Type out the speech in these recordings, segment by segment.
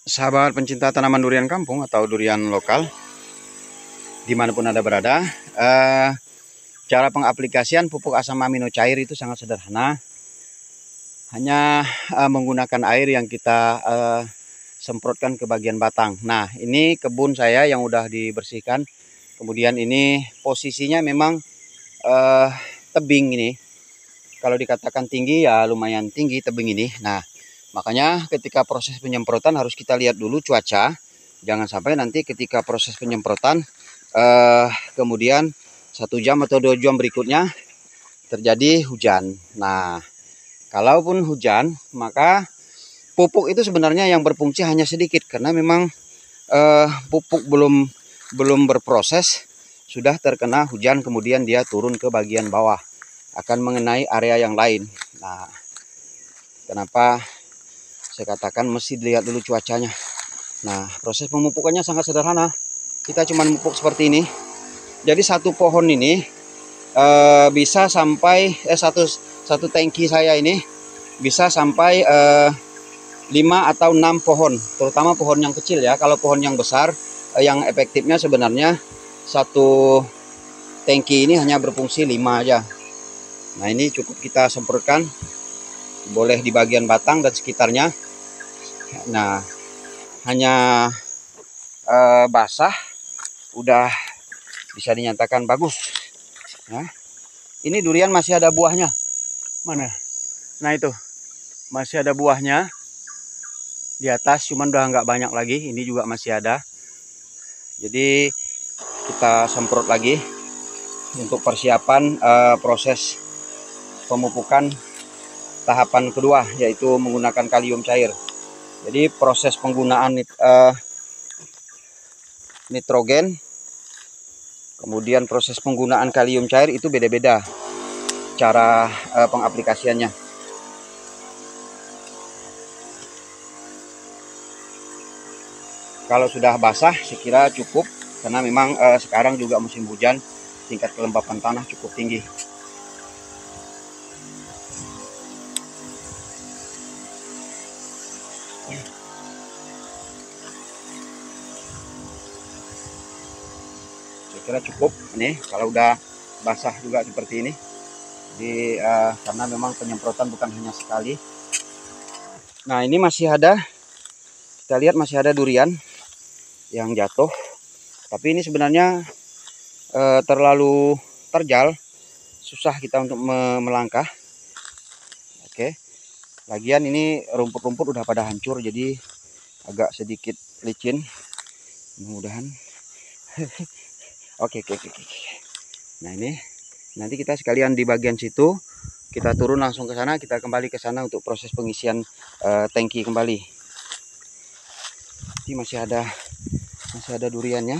Sahabat pencinta tanaman durian kampung atau durian lokal, dimanapun Anda berada, cara pengaplikasian pupuk asam amino cair itu sangat sederhana. Hanya menggunakan air yang kita semprotkan ke bagian batang. Nah, ini kebun saya yang udah dibersihkan. Kemudian ini posisinya memang tebing ini. Kalau dikatakan tinggi ya lumayan tinggi tebing ini. Nah, makanya ketika proses penyemprotan harus kita lihat dulu cuaca. Jangan sampai nanti ketika proses penyemprotan kemudian 1 jam atau 2 jam berikutnya terjadi hujan. Nah, kalaupun hujan maka pupuk itu sebenarnya yang berfungsi hanya sedikit karena memang pupuk belum berproses, sudah terkena hujan kemudian dia turun ke bagian bawah, akan mengenai area yang lain. Nah, kenapa saya katakan mesti dilihat dulu cuacanya. Nah, proses pemupukannya sangat sederhana. Kita cuma memupuk seperti ini. Jadi satu pohon ini bisa sampai satu tangki saya ini bisa sampai 5 atau 6 pohon, terutama pohon yang kecil ya. Kalau pohon yang besar yang efektifnya sebenarnya satu tangki ini hanya berfungsi 5 aja. Nah, ini cukup kita semprotkan, boleh di bagian batang dan sekitarnya. Nah, hanya basah udah bisa dinyatakan bagus. Nah, ini durian masih ada buahnya. Mana? Nah, itu masih ada buahnya di atas, cuman udah nggak banyak lagi. Ini juga masih ada. Jadi kita semprot lagi untuk persiapan proses pemupukan tahapan kedua, yaitu menggunakan kalium cair. Jadi proses penggunaan nitrogen, kemudian proses penggunaan kalium cair itu beda-beda cara pengaplikasiannya. Kalau sudah basah saya kira cukup, karena memang sekarang juga musim hujan, tingkat kelembapan tanah cukup tinggi. Saya kira cukup ini kalau udah basah juga seperti ini. Jadi karena memang penyemprotan bukan hanya sekali. Nah, ini masih ada, kita lihat masih ada durian yang jatuh, tapi ini sebenarnya terlalu terjal, susah kita untuk melangkah. Oke, lagian ini rumput-rumput udah pada hancur, jadi agak sedikit licin. Mudah-mudahan oke. Nah, ini nanti kita sekalian di bagian situ kita turun langsung ke sana, kita kembali ke sana untuk proses pengisian tangki kembali. Ini masih ada duriannya.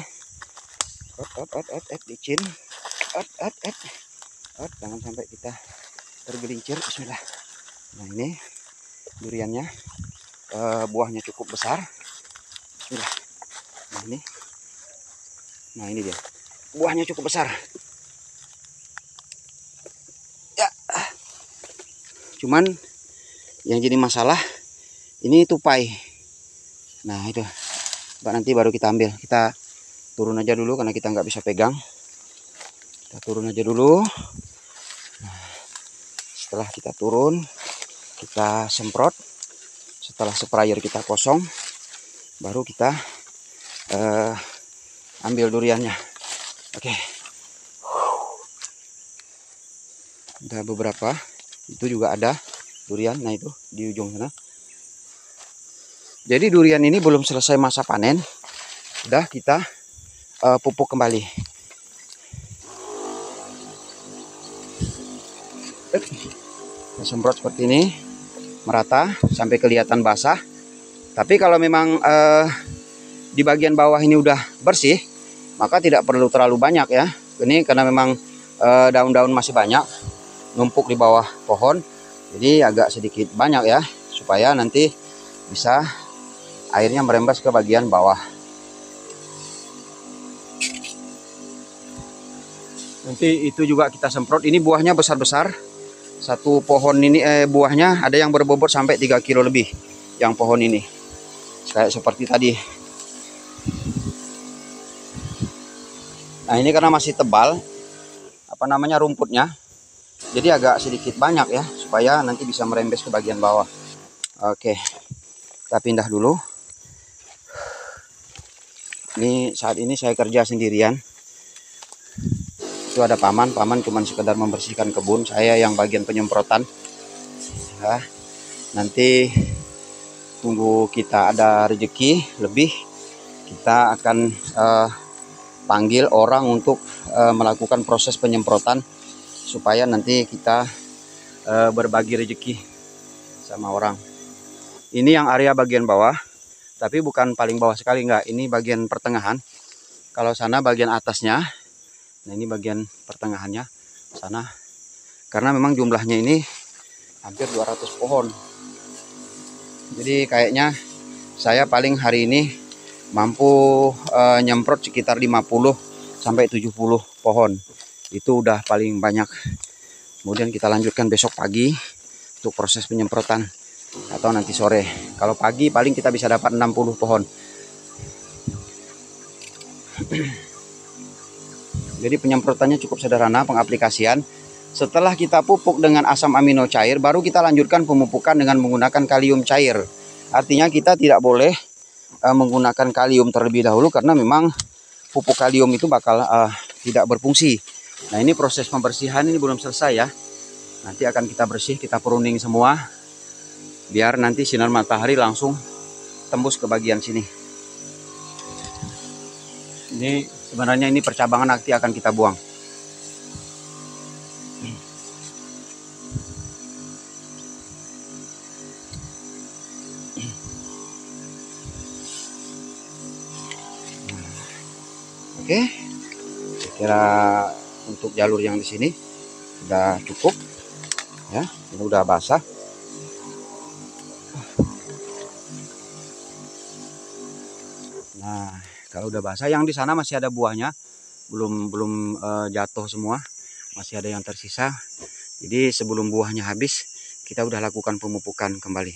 Licin. Jangan sampai kita tergelincir. Bismillah. Nah, ini duriannya, buahnya cukup besar. Bismillah. Nah, ini dia. Buahnya cukup besar. Ya. Cuman yang jadi masalah ini tupai. Nah, itu. Nanti baru kita ambil. Kita turun aja dulu karena kita nggak bisa pegang. Kita turun aja dulu. Nah, setelah kita turun, kita semprot. Setelah sprayer kita kosong, baru kita ambil duriannya. Oke. Ada beberapa. Itu juga ada durian. Nah, itu di ujung sana. Jadi durian ini belum selesai masa panen, sudah kita pupuk kembali. Kita semprot seperti ini, merata sampai kelihatan basah. Tapi kalau memang di bagian bawah ini udah bersih, maka tidak perlu terlalu banyak ya. Ini karena memang daun-daun masih banyak numpuk di bawah pohon, jadi agak sedikit banyak ya, supaya nanti bisa airnya merembes ke bagian bawah. Nanti itu juga kita semprot. Ini buahnya besar-besar. Satu pohon ini buahnya ada yang berbobot sampai 3 kilo lebih yang pohon ini. kayak seperti tadi. Nah, ini karena masih tebal rumputnya, jadi agak sedikit banyak ya, supaya nanti bisa merembes ke bagian bawah. Oke, kita pindah dulu. Ini saat ini saya kerja sendirian. Itu ada paman cuman sekedar membersihkan kebun, saya yang bagian penyemprotan. Nah, nanti tunggu kita ada rezeki lebih, kita akan panggil orang untuk melakukan proses penyemprotan, supaya nanti kita berbagi rezeki sama orang. Ini yang area bagian bawah, tapi bukan paling bawah sekali, enggak, ini bagian pertengahan. Kalau sana bagian atasnya. Nah, ini bagian pertengahannya sana. Karena memang jumlahnya ini hampir 200 pohon. Jadi kayaknya saya paling hari ini mampu nyemprot sekitar 50 sampai 70 pohon. Itu udah paling banyak. Kemudian kita lanjutkan besok pagi untuk proses penyemprotan, atau nanti sore. Kalau pagi paling kita bisa dapat 60 pohon. Jadi penyemprotannya cukup sederhana, pengaplikasian. Setelah kita pupuk dengan asam amino cair, baru kita lanjutkan pemupukan dengan menggunakan kalium cair. Artinya kita tidak boleh menggunakan kalium terlebih dahulu, karena memang pupuk kalium itu bakal tidak berfungsi. Nah, ini proses pembersihan ini belum selesai ya. Nanti akan kita bersih, kita pruning semua, biar nanti sinar matahari langsung tembus ke bagian sini. Ini sebenarnya ini percabangan, nanti akan kita buang. Oke, saya kira untuk jalur yang di sini sudah cukup ya, ini udah basah. Nah, kalau udah basah, yang di sana masih ada buahnya, belum jatuh semua, masih ada yang tersisa. Jadi sebelum buahnya habis, kita udah lakukan pemupukan kembali.